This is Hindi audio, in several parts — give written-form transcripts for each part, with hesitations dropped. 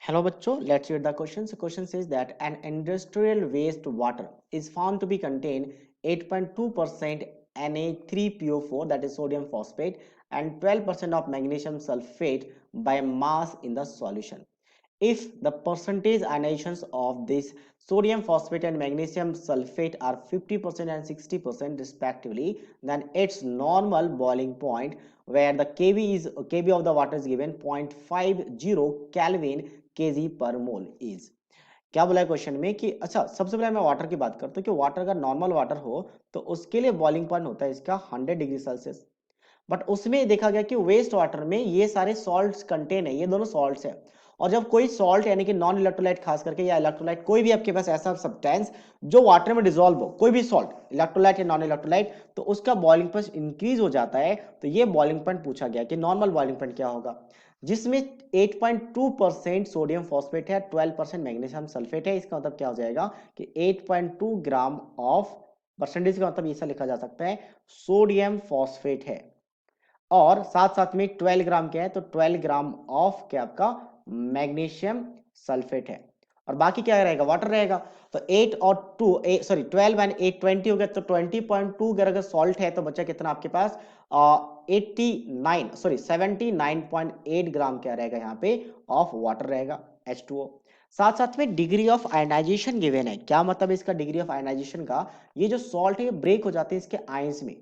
Hello bachcho, let's read the question. The question says that an industrial waste water is found to be contain 8.2% Na3PO4, that is sodium phosphate, and 12% of magnesium sulfate by mass in the solution. If the percentage ionizations of this sodium phosphate and magnesium sulfate are 50% and 60% respectively, then its normal boiling point where the kb of the water is given 0.50 Kelvin kg per mole is। क्या बोला है क्वेश्चन में कि अच्छा सबसे पहले मैं वाटर की बात करता हूँ कि वाटर अगर नॉर्मल वाटर हो तो उसके लिए बॉइलिंग पॉइंट होता है इसका 100 डिग्री सेल्सियस। बट उसमें देखा गया कि वेस्ट वाटर में ये सारे सॉल्ट्स कंटेन है, ये दोनों सॉल्ट्स है। और जब कोई सॉल्ट यानी कि नॉन इलेक्ट्रोलाइट खास करके या इलेक्ट्रोलाइट कोई भी आपके पास ऐसा सब्सटेंस जो वाटर में डिसॉल्व हो, कोई भी सॉल्ट इलेक्ट्रोलाइट या नॉन इलेक्ट्रोलाइट, तो उसका बॉइलिंग पॉइंट इंक्रीज हो जाता है। तो ये बॉइलिंग पॉइंट पूछा गया कि नॉर्मल बॉइलिंग पॉइंट क्या होगा, जिसमें 8.2% सोडियम फॉस्फेट है, 12% मैग्नीशियम सल्फेट है। इसका मतलब क्या हो जाएगा कि 8.2 ग्राम ऑफ परसेंटेज का मतलब ऐसा लिखा जा सकता है सोडियम फॉस्फेट है, और साथ साथ में 12 ग्राम क्या है तो 12 ग्राम ऑफ क्या आपका मैग्नीशियम सल्फेट है, और बाकी क्या रहेगा वाटर रहेगा। तो 8 और 2 सॉरी 12 एंड 8 20 हो गया, तो 20.2 अगर सॉल्ट है तो बच्चा कितना आपके पास 79.8 ग्राम क्या रहेगा यहाँ पे ऑफ वाटर रहेगा H2O। साथ साथ में डिग्री ऑफ आयनाइजेशन गिवन है। क्या मतलब इसका डिग्री ऑफ आयनाइजेशन का, ये जो सॉल्ट है ब्रेक हो जाते हैं इसके आयंस में।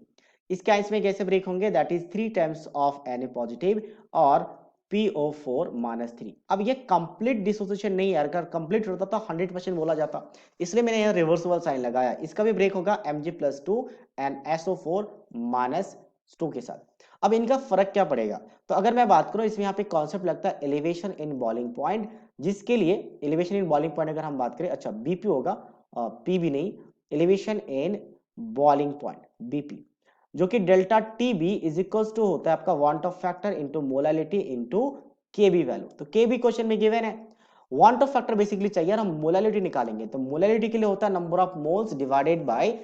इसके आयंस में कैसे ब्रेक होंगे, that is 3 times of Na positive और PO4-3। अब ये कंप्लीट डिसोसिएशन नहीं है, अगर कंप्लीट होता तो 100% बोला जाता, इसलिए मैंने यहाँ रिवर्सिबल साइन लगाया। इसका भी ब्रेक होगा Mg+2 एंड SO4-2 के साथ। अब इनका फर्क क्या पड़ेगा, तो अगर मैं बात करूं इसमें यहाँ पे कॉन्सेप्ट लगता है एलिवेशन इन बॉइलिंग पॉइंट, जिसके लिए एलिवेशन इन बॉइलिंग पॉइंट अगर हम बात करें, अच्छा BP होगा, PB नहीं, elevation in boiling point BP, जो कि delta TB is equals to होता है आपका van't Hoff factor into molality into KB value. तो केबी क्वेश्चन में गिवन है, वांट ऑफ फैक्टर बेसिकली चाहिए, हम मोलालिटी निकालेंगे तो मोलालिटी के लिए होता है number of moles divided by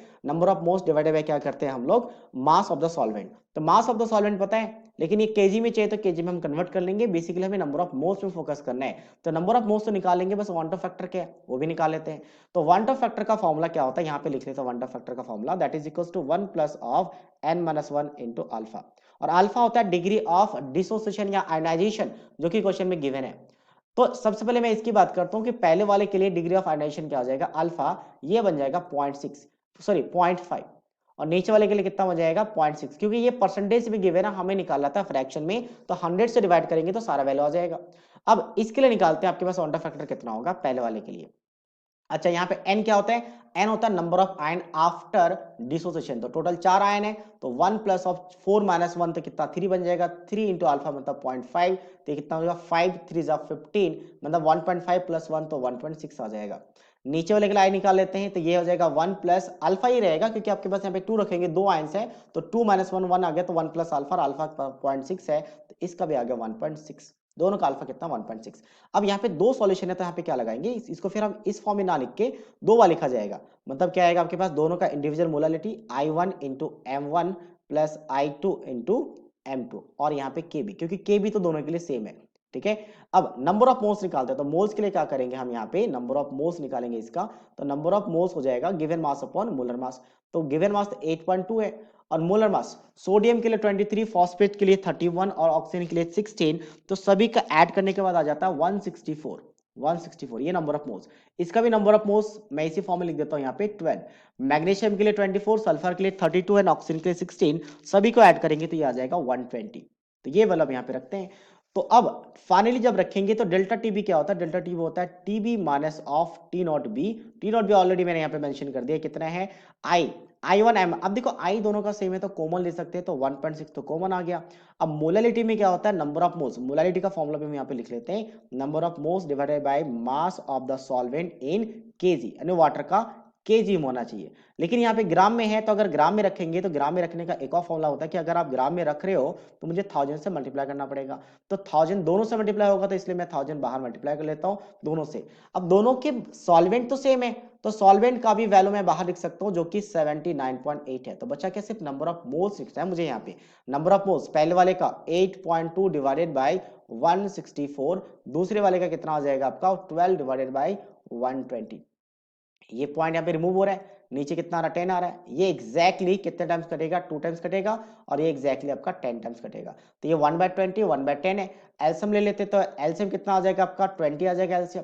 क्या करते हैं हम लोग मास ऑफ द सॉल्वेंट। तो मास ऑफ द सॉल्वेंट पता है, लेकिन ये केजी में चाहिए तो केजी में हम कन्वर्ट कर लेंगे, बेसिकली हमें नंबर ऑफ मोल्स में फोकस करना है। तो नंबर ऑफ मोल्स तो निकालेंगे, बस वांट ऑफ फैक्टर क्या है वो भी निकाल लेते हैं। तो वांट ऑफ फैक्टर का फॉर्मूला क्या होता है यहाँ पे लिख लेते हैं, वांट ऑफ फैक्टर का formula that is equals to 1 plus of n-1 into alpha, और अल्फा होता है डिग्री ऑफ डिसोसिएशन या आयनाइजेशन जो कि क्वेश्चन में गिवन है। तो सबसे पहले मैं इसकी बात करता हूं कि पहले वाले के लिए डिग्री ऑफ आयनाइजेशन क्या हो जाएगा अल्फा, ये बन जाएगा 0.5, और नीचे वाले के लिए कितना हो जाएगा 0.6, क्योंकि ये परसेंटेज में गिवन है, हमें निकालना था फ्रैक्शन में, तो 100 से डिवाइड करेंगे तो सारा वैल्यू आ जाएगा। अब इसके लिए निकालते हैं आपके पास वांट ऑफ फैक्टर कितना होगा पहले वाले के लिए। अच्छा यहाँ पे n क्या होता है, n होता है number of ion after dissociation, तो टोटल 4 आयन है, तो 1 प्लस ऑफ 4 माइनस 1 तो कितना 3 बन जाएगा, 3 इंटू अल्फा मतलब 0.5, तो कितना हो जाएगा 5 3 15, मतलब 1.5 प्लस 1 तो 1.6 आ जाएगा। नीचे वाले के लिए आई निकाल लेते हैं, तो ये हो जाएगा 1 प्लस अल्फा ही रहेगा, क्योंकि आपके पास यहाँ पे 2 रखेंगे, 2 आयंस है, तो 2 माइनस 1 1 आ गया, तो 1 प्लस अल्फा, अल्फा 0.6 है, तो इसका भी आ गया 1.6, दोनों का अल्फा कितना 1.6। अब यहाँ पे दो सॉल्यूशन है, तो यहाँ पे क्या लगाएंगे, इसको फिर हम इस फॉर्म में ना लिख के दो बार लिखा जाएगा, मतलब क्या आएगा आपके पास दोनों का individual molality I1 into M1 plus I2 into M2, और यहाँ पे KB, क्योंकि KB तो दोनों के लिए सेम है, ठीक है। अब नंबर ऑफ मोल्स निकालते हैं, तो मोल्स के लिए क्या करेंगे हम यहाँ पे नंबर ऑफ मोल्स निकालेंगे इसका, तो नंबर ऑफ मोल्स हो जाएगा given mass upon molar mass, तो गिवन मास 8.2 है, और मोलर मास सोडियम के लिए 23, फॉस्फेट के लिए 31 और ऑक्सीजन के लिए 16, तो सभी का ऐड करने के बाद आ जाता है 164, ये नंबर ऑफ मोल्स। इसका भी नंबर ऑफ मोल्स मैं इसी फॉर्म में लिख देता हूं यहाँ पे 12, मैग्नीशियम के लिए 24, सल्फर के लिए 32 एंड ऑक्सीजन के लिए 16, सभी को ऐड करेंगे तो ये आ जाएगा 120, तो ये वाला यहाँ पे रखते हैं। तो अब फाइनली जब रखेंगे तो डेल्टा टीबी क्या होता है, डेल्टा टीबी होता है TB minus of T not be, T not be already मैंने यहाँ पे मेंशन कर दिया कितना है I1M। अब देखो I दोनों का सेम है तो कॉमन ले सकते हैं, तो 1.6 तो कॉमन आ गया। अब मोलालिटी में क्या होता है नंबर ऑफ मोल्स, मोलालिटी का फॉर्मूला भी हम यहाँ पे लिख लेते हैं, number of moles divided by mass of the solvent in KG, यानी वाटर का केजी में होना चाहिए, लेकिन यहाँ पे ग्राम में है, तो अगर ग्राम में रखेंगे तो ग्राम में रखने का एक और फॉर्मूला होता है कि अगर आप ग्राम में रख रहे हो तो मुझे 1000 से मल्टीप्लाई करना पड़ेगा। तो 1000 दोनों से मल्टीप्लाई होगा, तो इसलिए मैं 1000 बाहर मल्टीप्लाई कर लेता हूँ दोनों से। अब दोनों के सॉल्वेंट तो सेम है, तो सॉल्वेंट का भी वैल्यू मैं बाहर लिख सकता हूँ जो कि 79.8 है। तो बच्चा क्या सिर्फ नंबर ऑफ मोल्स लिखना है मुझे यहाँ पे। नंबर ऑफ मोल्स पहले वाले का 8.2 डिवाइडेड बाई 164, दूसरे वाले का कितना आ जाएगा आपका 12 डिवाइडेड बाई 120। ये पॉइंट यहाँ पे रिमूव हो रहा है, नीचे कितना आ रहा है 10 आ रहा है। ये एग्जैक्टली कितने टाइम्स कटेगा 2 टाइम्स कटेगा, और ये एग्जैक्टली आपका 10 टाइम्स कटेगा। तो ये 1/20 1/10 है। एलसीएम ले लेते तो एलसीएम कितना आ जाएगा आपका 20 आ जाएगा एलसीएम।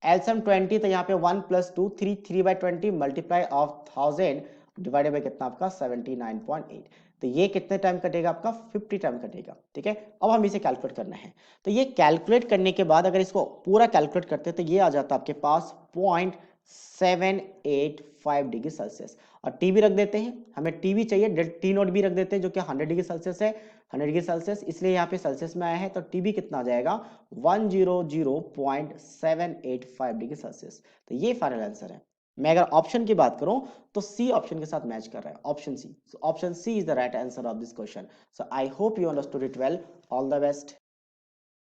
एलसीएम 20, तो यहाँ पे 1 + 2 3 3/20 मल्टीप्लाई ऑफ 1000 डिवाइडेड बाई कितना आपका 79.8। तो ये कितने टाइम कटेगा आपका 50 टाइम कटेगा। ठीक है, अब हम इसे कैलकुलेट करना है। तो ये कैलकुलेट करने के बाद अगर इसको पूरा कैलकुलेट करते हैं तो ये आ जाता है आपके पास 0.785 डिग्री सेल्सियस। और टी भी रख देते हैं, हमें टी भी चाहिए, टी नोट भी रख देते हैं जो कि 100 डिग्री सेल्सियस है। 100 डिग्री सेल्सियस इसलिए यहाँ पे सेल्सियस में आया है, तो टी भी कितना आ जाएगा 100.785 डिग्री सेल्सियस। तो ये फाइनल आंसर है। मैं अगर ऑप्शन की बात करूं तो सी ऑप्शन के साथ मैच कर रहा है, option C. So option C is the right answer of this question. So I hope you understood it well. All the best.